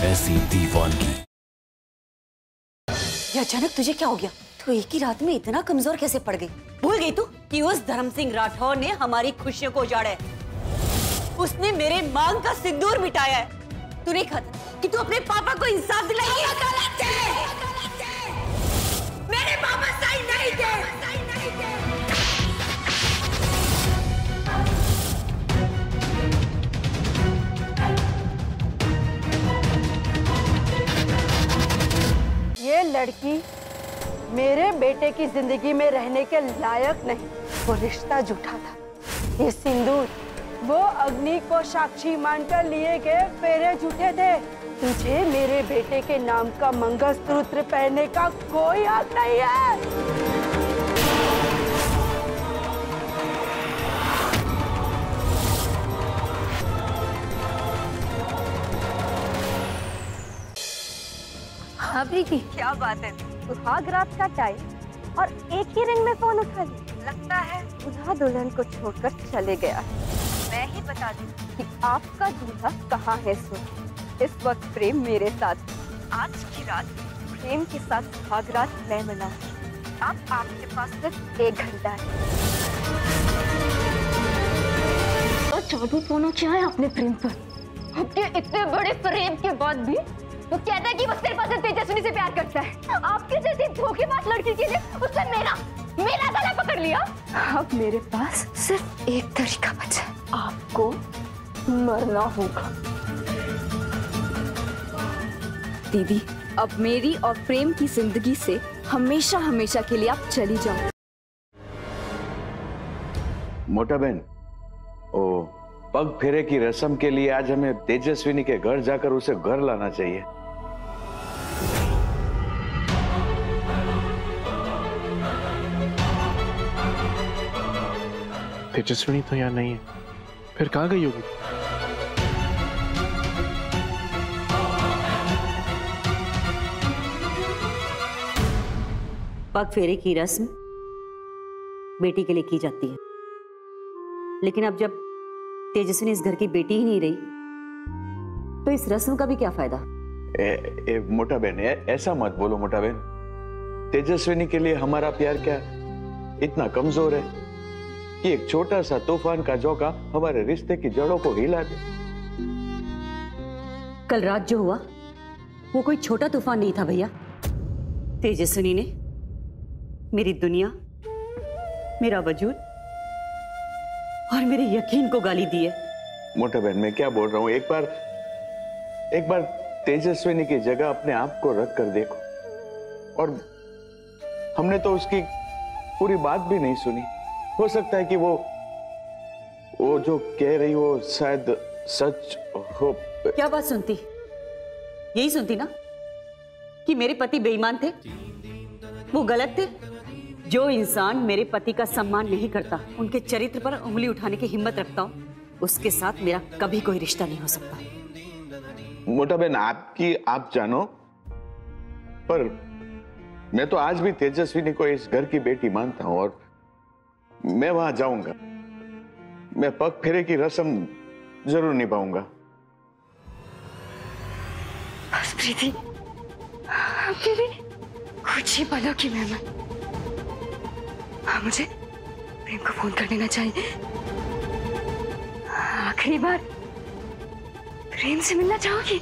ऐसी दीवानगी। ये अचानक तुझे क्या हो गया? तू एक ही रात में इतना कमजोर कैसे पड़ गई? भूल गई तू कि उस धर्म सिंह राठौर ने हमारी खुशियों को उजाड़ा है। उसने मेरे मांग का सिंदूर मिटाया है। तू नहीं खाता कि तू अपने पापा को इंसाफ दिलाएगी? गलत है। मेरे पापा सही नहीं थे। ये लड़की मेरे बेटे की जिंदगी में रहने के लायक नहीं। वो रिश्ता झूठा था। ये सिंदूर वो अग्नि को साक्षी मानकर लिए गए फेरे झूठे थे। तुझे मेरे बेटे के नाम का मंगलसूत्र पहनने का कोई हक नहीं है। हाँ प्रीति, क्या बात है? सुहाग रात का टाइम और एक ही रिंग में फोन उठा लिया। लगता है दूल्हा दुल्हन को छोड़कर चले गया। मैं ही बता दूं कि आपका दूल्हा कहाँ है। सुन, इस वक्त प्रेम मेरे साथ। आज की रात प्रेम के साथ सुहाग रात मैं मनाऊंगी। अब आपके पास सिर्फ 1 घंटा है। और जादू टोना क्या है अपने प्रेम पर? अपने इतने बड़े प्रेम के बाद भी वो कहता है कि वो सिर्फ और सिर्फ तेजस्विनी से प्यार करता है। आपके जैसी धोखेबाज लड़की के लिए उसने मेरा गला पकड़ लिया। अब मेरे पास सिर्फ एक तरीका बचा है, आपको मरना होगा। दीदी, अब मेरी और प्रेम की जिंदगी से हमेशा हमेशा के लिए आप चली जाओ। मोटा बहन, ओ पग फेरे की रस्म के लिए आज हमें तेजस्विनी के घर जाकर उसे घर लाना चाहिए। तेजस्विनी तो यहाँ नहीं है, फिर कहाँ गई होगी? पग फेरे की रस्म बेटी के लिए की जाती है, लेकिन अब जब तेजस्विनी इस घर की बेटी ही नहीं रही तो इस रस्म का भी क्या फायदा? मोटा बहन, ऐसा मत बोलो मोटा बहन। तेजस्विनी के लिए हमारा प्यार क्या इतना कमजोर है कि एक छोटा सा तूफान का झोंका हमारे रिश्ते की जड़ों को हिला दे। कल रात जो हुआ वो कोई छोटा तूफान नहीं था भैया। तेजस्विनी ने मेरी दुनिया, मेरा वजूद और मेरे यकीन को गाली दी है। मोटा बहन, मैं क्या बोल रहा हूँ, एक बार तेजस्विनी की जगह अपने आप को रख कर देखो। और हमने तो उसकी पूरी बात भी नहीं सुनी। हो सकता है कि वो जो कह रही हो शायद सच हो। क्या बात सुनती? यही सुनती ना कि मेरे पति बेईमान थे, वो गलत थे। जो इंसान मेरे पति का सम्मान नहीं करता, उनके चरित्र पर उंगली उठाने की हिम्मत रखता हो, उसके साथ मेरा कभी कोई रिश्ता नहीं हो सकता। मोटा बहन, आप जानो, पर मैं तो आज भी तेजस्विनी को इस घर की बेटी मानता हूं और मैं वहां जाऊंगा। मैं पग फेरे की रस्म जरूर निभाऊंगा। बस प्रीति, अभी भी कुछ ही पलों की मेहमान। हाँ, मुझे प्रेम को फोन कर देना चाहिए। आखिरी बार प्रेम से मिलना चाहोगी?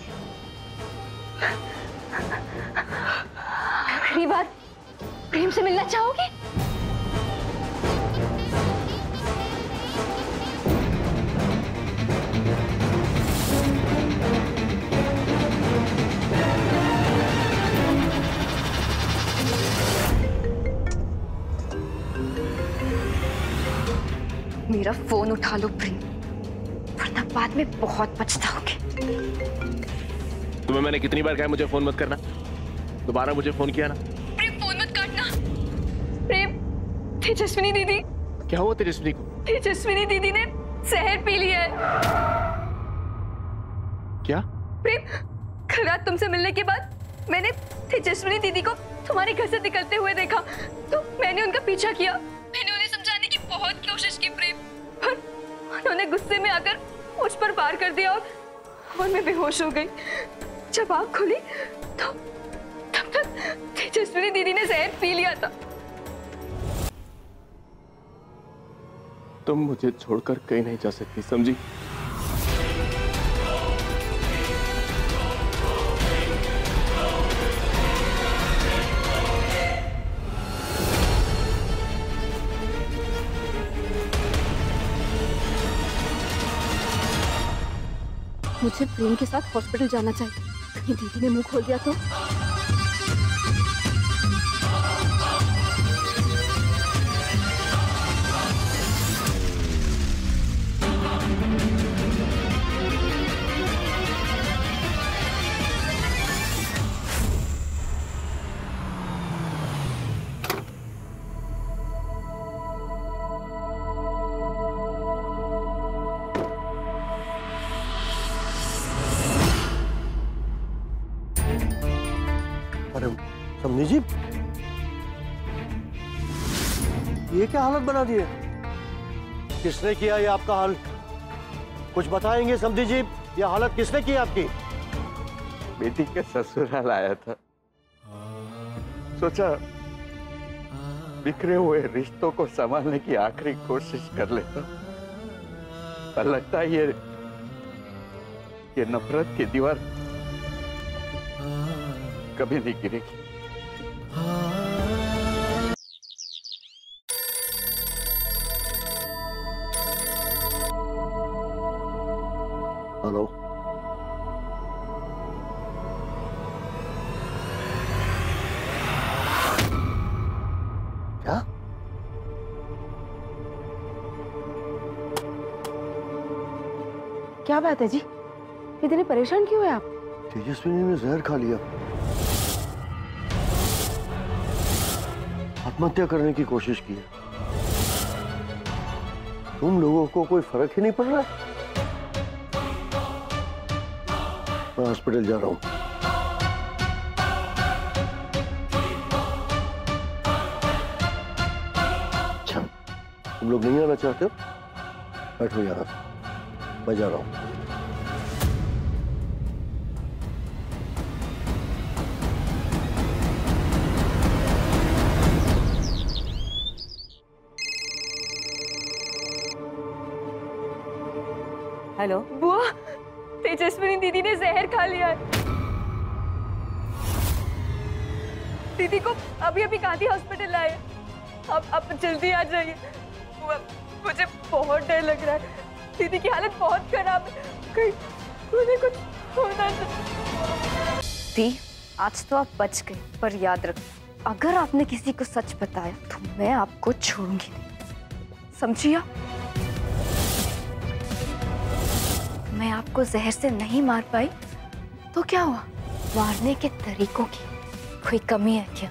आखिरी बार प्रेम से मिलना चाहोगी? मेरा फोन उठा लो प्रेम, वरना बाद में बहुत पछताओगे। तुम्हें मैंने कितनी बार कहा मुझे फोन मत करना? दोबारा मुझे फोन किया ना। प्रेम, फोन मत काटना। प्रेम, तेजस्विनी दीदी। क्या हुआ तेजस्विनी को? तेजस्विनी दीदी ने जहर पी लिया है। क्या? प्रेम, कल रात तुमसे मिलने के बाद मैंने तेजस्विनी दीदी को तुम्हारे घर से निकलते हुए देखा, तो मैंने उनका पीछा किया। मैंने उन्हें समझाने की बहुत कोशिश की प्रेम, पर उन्होंने गुस्से में आकर मुझ पर वार कर दिया और मैं बेहोश हो गई। जब आँख खुली तो तब तक तेजस्विनी दीदी ने जहर पी लिया था। तुम मुझे छोड़कर कहीं नहीं जा सकती, समझी? मुझे प्रेम के साथ हॉस्पिटल जाना चाहिए। कहीं दीदी ने मुंह खोल दिया तो? अरे समझी जी, ये क्या हालत बना दी है? किसने किया ये आपका हाल? कुछ बताएंगे समझी जी, ये हालत किसने की आपकी? बेटी के ससुराल आया था, सोचा बिखरे हुए रिश्तों को संभालने की आखिरी कोशिश कर लेता, पर लगता है ये नफरत की दीवार कभी नहीं गिरेगी। हेलो, क्या? क्या बात है जी, इतने परेशान क्यों है आप? तेजस्विनी ने जहर खा लिया, आत्महत्या करने की कोशिश की है। तुम लोगों को कोई फर्क ही नहीं पड़ रहा? मैं हॉस्पिटल जा रहा हूं। अच्छा, तुम लोग नहीं आना चाहते हो? बैठो यहाँ, मैं जा रहा हूं। हेलो बुआ, तेजस्विनी दीदी ने जहर खा लिया है। दीदी को अभी अभी गांधी हॉस्पिटल लाए। आप जल्दी आ जाइए। बुआ, मुझे बहुत डर लग रहा है। दीदी की हालत बहुत खराब है, कहीं उन्हें कुछ होना ना। दी, आज तो आप बच गए, पर याद रखो, अगर आपने किसी को सच बताया तो मैं आपको छोड़ूंगी नहीं, समझी आप? मैं आपको जहर से नहीं मार पाई तो क्या हुआ? मारने के तरीकों की कोई कमी है क्या?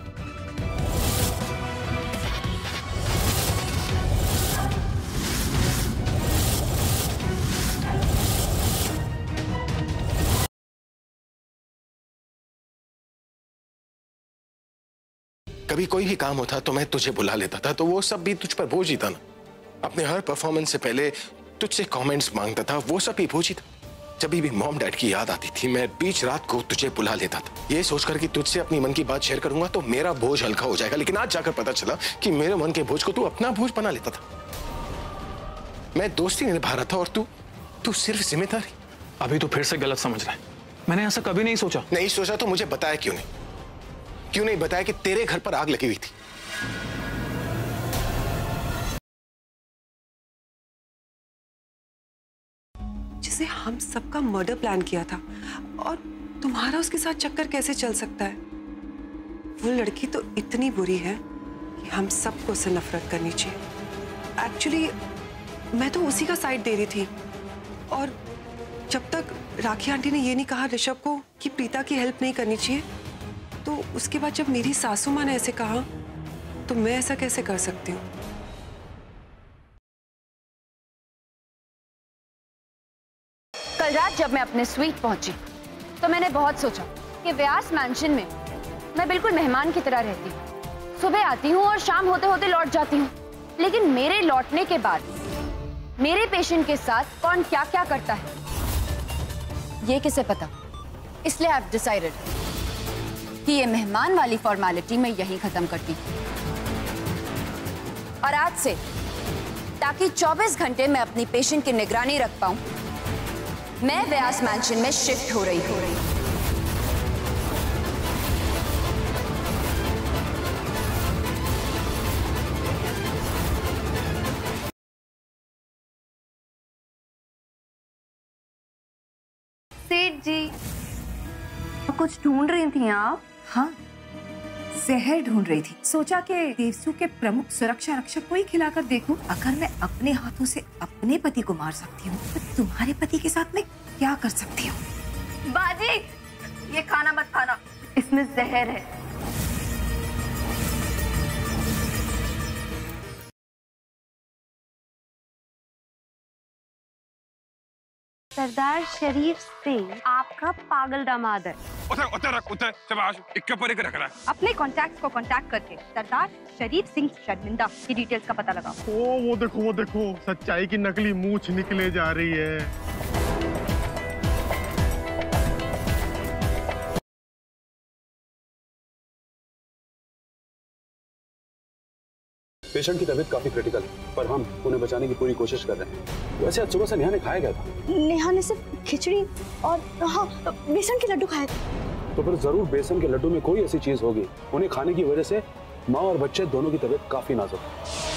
कभी कोई भी काम होता तो मैं तुझे बुला लेता था, तो वो सब भी तुझ पर बोझ ही था ना। अपने हर परफॉर्मेंस से पहले तुझसे कमेंट्स मांगता था, वो सब भी बोझ ही था। जब भी मॉम डैड की याद आती थी, मैं बीच रात को तुझे बुला लेता था, ये सोचकर कि तुझसे अपनी मन की बात शेयर करूंगा तो मेरा बोझ हल्का हो जाएगा। लेकिन आज जाकर पता चला कि मेरे मन के बोझ को तू अपना बोझ बना लेता था। मैं दोस्ती निभा रहा था और तू सिर्फ जिम्मेदारी। अभी तो फिर से गलत समझ रहा है। मैंने ऐसा कभी नहीं सोचा। नहीं सोचा तो मुझे बताया क्यों नहीं? क्यों नहीं बताया कि तेरे घर पर आग लगी हुई थी? जिसे हम सबका मर्डर प्लान किया था, और तुम्हारा उसके साथ चक्कर कैसे चल सकता है? वो लड़की तो इतनी बुरी है कि हम सबको उससे नफरत करनी चाहिए। एक्चुअली मैं तो उसी का साइड दे रही थी, और जब तक राखी आंटी ने ये नहीं कहा ऋषभ को कि प्रीता की हेल्प नहीं करनी चाहिए, तो उसके बाद जब मेरी सासू माँ ने ऐसे कहा तो मैं ऐसा कैसे कर सकती हूँ? कल रात जब मैं अपने स्वीट पहुंची तो मैंने बहुत सोचा कि व्यास मैंशन में मैं बिल्कुल मेहमान की तरह रहती हूँ। सुबह आती हूँ और शाम होते होते लौट जाती हूँ। लेकिन मेरे लौटने के बाद मेरे पेशेंट के साथ कौन क्या क्या करता है ये किसे पता? इसलिए आई हैव डिसाइडेड कि ये मेहमान वाली फॉर्मेलिटी मैं यहीं खत्म करती हूँ। और आज से ताकि 24 घंटे मैं अपनी पेशेंट की निगरानी रख पाऊं, मैं व्यास मैंशन में शिफ्ट हो रही हूँ। सेठ जी, कुछ ढूंढ रही थी आप? हाँ, जहर ढूंढ रही थी। सोचा कि देवसू के प्रमुख सुरक्षा रक्षक को ही खिलाकर देखूं। अगर मैं अपने हाथों से अपने पति को मार सकती हूँ तो तुम्हारे पति के साथ मैं क्या कर सकती हूँ? बाजी, ये खाना मत खाना, इसमें जहर है। सरदार शरीफ सिंह आपका पागल दामाद है। अपने कॉन्टैक्ट को कांटेक्ट करके सरदार शरीफ सिंह शर्मिंदा की डिटेल्स का पता लगाओ। वो देखो सच्चाई की नकली मूंछ निकले जा रही है। पेशेंट की तबीयत काफी क्रिटिकल है, पर हम उन्हें बचाने की पूरी कोशिश कर रहे हैं। वैसे आज सुबह से नेहा ने खाया क्या था? नेहा ने सिर्फ खिचड़ी और हाँ बेसन के लड्डू खाए थे। तो फिर जरूर बेसन के लड्डू में कोई ऐसी चीज होगी। उन्हें खाने की वजह से माँ और बच्चे दोनों की तबीयत काफी नाजुक है।